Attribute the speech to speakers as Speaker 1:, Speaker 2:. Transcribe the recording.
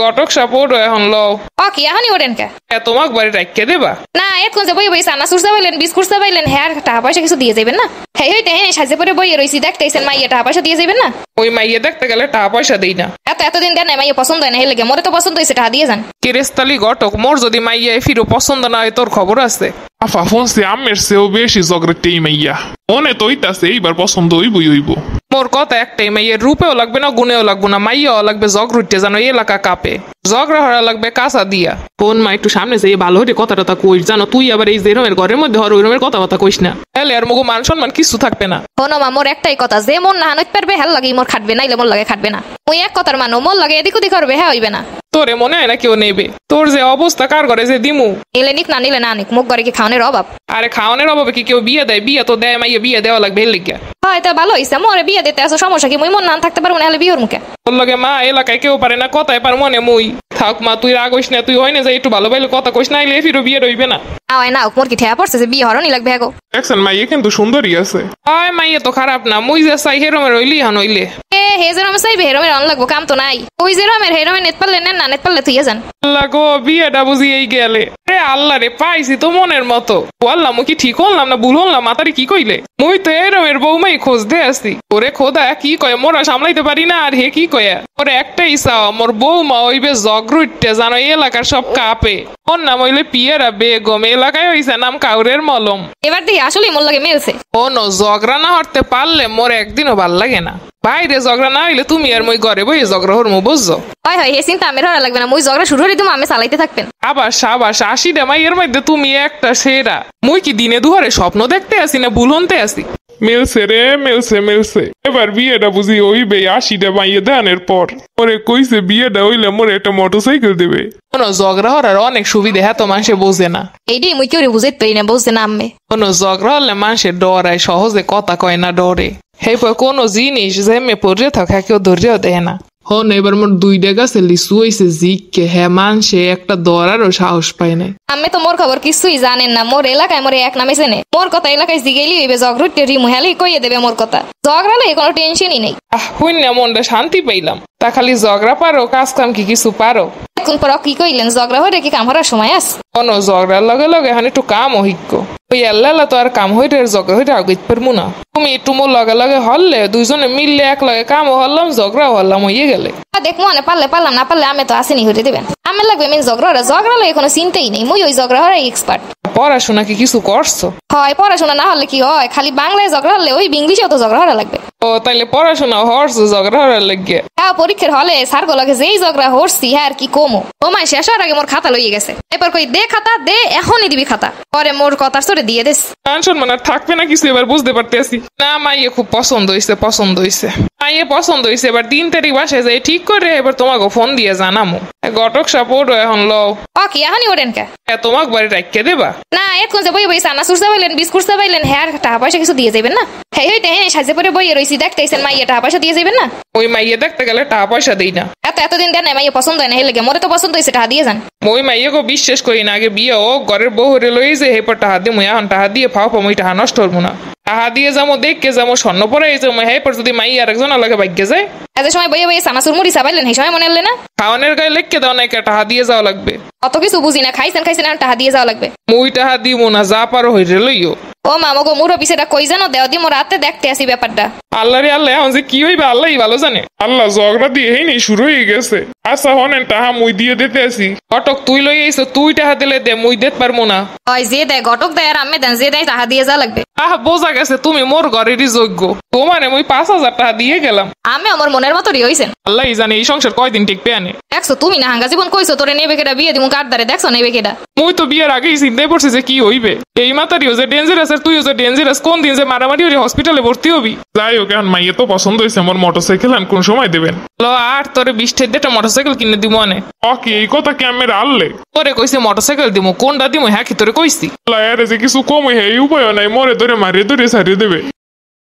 Speaker 1: ঘটক support এখন লও
Speaker 2: কি এখনই ওঠেন কে
Speaker 1: তোমাক বাড়ি রাখিয়ে দেবা
Speaker 2: না এখন যে বই বই চানাচুর চাবাইলেন বিস্কুট চাবাইলেন হ্যাঁ টাকা পয়সা কিছু দিয়ে যাবেন না হ্যাঁ হইতে হ্যাঁ সাজে পরে বইয়ে রয়েছি দেখতেছেন মাইয়া টাকা পয়সা দিয়ে যাবেন না
Speaker 1: ওই মাইয়ে দেখতে গেলে টাকা পয়সা দেই না
Speaker 2: এতদিন দেন না মাইয়া পছন্দ হয় না হেলে মোরে তো পছন্দ হয়েছে টাকা দিয়ে যান
Speaker 1: কেরেস্তালি ঘটক মোর যদি মাইয়া ফিরো পছন্দ না হয় তোর খবর আছে
Speaker 3: আফা ফোনসে আমের সেও বেশি জগরেটেই মাইয়া মনে তো হইতাছে এইবার পছন্দ হইব
Speaker 1: মোর কথা একটাই মাইয়ের রূপেও লাগবে না গুণেও লাগবে না মাইয়াও লাগবে জগরুটে জানো এলাকা কাপে জগরা হরা লাগবে কাঁচা দিয়া ফোন মা একটু সামনে যাই ভালো হইতে কথাটা কইস জানো তুই আবার এই যে রুমের ঘরের মধ্যে হর ওই রুমের কথা কইস না তাহলে আর মগো মান সম্মান কিছু থাকবে না
Speaker 2: শোনো মা মোর একটাই কথা যে মন না হানতে পারবে হেল লাগে মোর খাটবে নাইলে মোর লাগে খাটবে না ওই এক কথার মানো মোর লাগে এদিক ওদিক করবে হ্যাঁ হইবে না
Speaker 1: তোরে মনে হয় না কেউ নেবে তোর যে অবস্থা কার ঘরে যে দিমু
Speaker 2: নিলে নিক না নিলে না নিক মুখ ঘরে কি খাওয়ানোর অভাব
Speaker 1: আরে খাওয়ানোর অভাবে কি কেউ বিয়ে দেয় বিয়ে তো দেয় মাইয়া বিয়ে দেওয়া লাগবে লিখিয়া
Speaker 2: হয় তা ভালো হইছে মোরে বিয়ে দিতে আসো সমস্যা কি মুই মন না থাকতে পারবো না হলে বিয়ের মুখে
Speaker 1: তোর লগে মা এলাকায় কেউ পারে না কথায় পার মনে মুই থাক মা তুই রাগ হইস না তুই হয় না যে একটু ভালো ভালো কথা কইস না এলে ফিরো বিয়ে রইবে না
Speaker 2: আয় না মোর কি ঠেয়া পড়ছে যে বিয়ে হরনি লাগবে হ্যাঁ
Speaker 3: দেখছেন মাইয়া কিন্তু সুন্দরী আছে
Speaker 1: আয় মাইয়া তো খারাপ না মুই যে চাই হেরমের হইলি হান হইলে
Speaker 2: হে যে রমে চাইবে হেরমের অন লাগবো কাম তো নাই ওই যে রমের হেরমে নেট পারলে নেন না নেট পারলে তুই যান
Speaker 1: আল্লাহ গো বিয়েটা বুঝি এই গেলে রে আল্লাহ রে পাইছি তো মনের মতো আল্লাহ মুই কি ঠিক হলাম না ভুল হলাম মাতারি কি কইলে মুই তো এরমের বউমাই খোঁজ দে আসি ওরে খোদা কি কয় মোরা সামলাইতে পারি না আর হে কি কয়া ওরে একটাই চাও মোর বউমা হইবে জগরুটে জানো এলাকার সব কাপে ওর নাম হইলে পিয়েরা বেগম এলাকায় হইছে নাম কাউরের মলম
Speaker 2: এবার দেখি আসলে মোর লাগে মিলছে
Speaker 1: ও নো ঝগড়া না হরতে পারলে মোর একদিনও ভাল লাগে না বাইরে ঝগড়া না হইলে তুমি আর মই ঘরে বই ঝগড়া হরমু বুঝছো
Speaker 2: হয় হয় হে চিন্তা আমের হরা লাগবে না মুই ঝগড়া শুরু হলে তুমি আমি চালাইতে থাকবেন
Speaker 1: আবার সাবাস 80টা মাইয়ের মধ্যে তুমি একটা সেরা মুই কি দিনে দুহারে স্বপ্ন দেখতে আসি না ভুল হনতে আসি
Speaker 3: মিলছে রে মিলছে এবার বিয়েটা বুঝি হইবে 80টা মাইয়া দানের পর ওরে কইছে বিয়েটা হইলে মোরে একটা মোটরসাইকেল দেবে
Speaker 1: কোনো ঝগড়া হরার অনেক সুবিধা হ্যাঁ তো মানুষে বোঝে না
Speaker 2: এইটাই মুই কেউ বুঝাইতে পারি না বুঝতে না আম্মে
Speaker 1: কোনো ঝগড়া হলে মানুষের ডরায় সহজে কথা কয় না ডরে হেপর কোনো জিনিস যেমে পড়ে থাকে কেউ ধৈর্য দেয় না হন এবার মোর 2টা গাছে লিচু হইছে জিককে হ্যাঁ মানুষে একটা দরারও সাহস পায় নাই
Speaker 2: আমি তো মোর খবর কিছুই জানেন না মোর এলাকায় মোরে এক নামে চেনে মোর কথা এলাকায় জিগেলি হইবে ঝগড়ুটে রিমু হেলি কইয়ে দেবে মোর কথা ঝগড়ালে কোনো টেনশনই নেই
Speaker 1: হইন না মনটা শান্তি পাইলাম তা খালি ঝগড়া পারো কাজ কাম কি কিছু পারো
Speaker 2: এখন পর কি কইলেন ঝগড়া হয়ে কি কাম হওয়ার সময় আস
Speaker 1: কোনো ঝগড়ার লগে লগে এখন একটু কাম অভিজ্ঞ ওই আল্লাহ তো আর কাম হইতে ঝগড়া হইতে আগে পারবো না তুমি একটু মোর লগে লগে হললে দুইজনে মিললে এক লগে কামও হল্লাম ঝগড়াও হল্লাম হইয়ে গেলে
Speaker 2: দেখবো না পারলে পারলাম না পারলে আমি তো আসেনি হইতে দেবেন আমি লাগবে আমি ঝগড়া লাগে কোনো চিন্তাই নেই মুই ওই ঝগড়া হওয়ার এক্সপার্ট
Speaker 1: পড়াশোনা কি কিছু করছো
Speaker 2: হয় পড়াশোনা না হলে কি হয় খালি বাংলায় ঝগড়া হলে ওই ইংলিশেও তো ঝগড়া হওয়া লাগবে
Speaker 1: ও তাইলে পড়াশোনা হরছো ঝগড়া হওয়ার লাগে
Speaker 2: হ্যাঁ পরীক্ষার হলে স্যার গুলোকে যেই ঝগড়া হরছি হ্যাঁ আর কি কমো ও মাই শেষ হওয়ার আগে মোর খাতা লইয়ে গেছে এরপর কই দে খাতা দে এখনই দিবি খাতা পরে মোর কথার সরে দিয়ে দেস
Speaker 1: টেনশন মানে থাকবে না কিছু এবার বুঝতে পারতেছি না মাইয়ে খুব পছন্দ হইছে মাইয়ে পছন্দ হইছে এবার 3 তারিখ বাসায় যাই ঠিক করে এবার তোমাকে ফোন দিয়ে জানামো ঘটক সাপোর্ট এখন লও
Speaker 2: কি এখনই ওঠেন কে
Speaker 1: তোমাক বাড়ি রাখিয়ে দেবা
Speaker 2: না এখন যে বই বই চানাচুর চাবাইলেন বিস্কুট চাবাইলেন হ্যাঁ টাকা পয়সা কিছু দিয়ে যাবেন না হ্যাঁ হইতে হ্যাঁ সাজে পরে বইয়ে রয়েছি দেখতেছেন মাইয়া টাকা পয়সা দিয়ে যাবেন না
Speaker 1: ওই মাইয়ে দেখতে গেলে টাকা পয়সা দেই না
Speaker 2: এতদিন দেন না মাইয়া পছন্দ হয় না হেলে মোরে তো পছন্দ হয়েছে টাকা দিয়ে যান
Speaker 1: মই মাইয়াকে বিশ্বাস করি না আগে বিয়ে ও ঘরের বউ হরে লই যে হেপর টাকা দিয়ে মুই এখন টাকা দিয়ে ফাও মই টাকা নষ্ট হবো না টাকা দিয়ে যাবো দেখকে যাবো স্বর্ণ পরে যাবো হেপর যদি মাই আরেকজন আলাদা ভাগ্যে যায়
Speaker 2: এত সময় বইয়ে বইয়ে চানাচুর মুড়ি চাবাইলেন সেই সময় মনে হলে না
Speaker 1: খাওয়ানোর গায়ে লেখকে দাও না টাকা দিয়ে যাওয়া লাগবে
Speaker 2: অত কিছু বুঝি না খাইছেন টাকা দিয়ে যাওয়া লাগবে
Speaker 1: মুই টাকা দিব না যা পারো হইরে লইও
Speaker 2: ও মামগো মুরো পিছেটা কই জানো দেও দি মোর রাতে দেখতে আসি ব্যাপারটা
Speaker 1: আল্লাহ রে আল্লাহ এখন যে কি হইবে আল্লাহই ভালো জানে
Speaker 3: আল্লাহ ঝগড়া দিয়ে নেই শুরু হয়ে গেছে আচ্ছা হনেন টাহা মুই দিয়ে দিতে আসি
Speaker 1: ঘটক তুই লই আইছো তুই টাকা দিলে দে মুই দিতে পারবো না
Speaker 2: ওই যে দেয় ঘটক দেয় আর আমি দেন যে দেয় টাকা দিয়ে যাওয়া লাগবে
Speaker 1: বোঝা গেছে তুমি মোর ঘরেরই যোগ্য তোমারে মুই 5000 টাকা দিয়ে গেলাম
Speaker 2: আমি আমার মনের মতো হইছেন
Speaker 1: আল্লাহ জানে এই সংসার কয়দিন টিকবে আনে
Speaker 2: দেখছো তুমি না হাঙ্গা জীবন কইছো তোরে নেবে কেডা বিয়ে দিমু কার দারে দেখছো নেবে কেডা
Speaker 1: মুই তো বিয়ের আগেই চিন্তাই পড়ছি যে কি হইবে এই মাতারিও যে ডেঞ্জারাস আর তুইও যে ডেঞ্জারাস কোন দিন যে মারামারি হইলে হসপিটালে ভর্তি হবি
Speaker 3: যাই হোক এখন মাইয়া তো পছন্দ হয়েছে আমার মোটরসাইকেল আর কোন সময় দেবেন
Speaker 1: লো আর তোরে 20 টাকা মোটরসাইকেল কিনে দিব আনে
Speaker 3: ওকে এই কথা কি আমি আনলে
Speaker 1: তোরে কইছে মোটরসাইকেল দিমু কোনটা দিমু হ্যাঁ কি তোরে কইছি
Speaker 3: লায়ারে যে কিছু কম হয়ে এই উপায় নাই মরে ধরে মারিয়ে ধরে সারিয়ে দেবে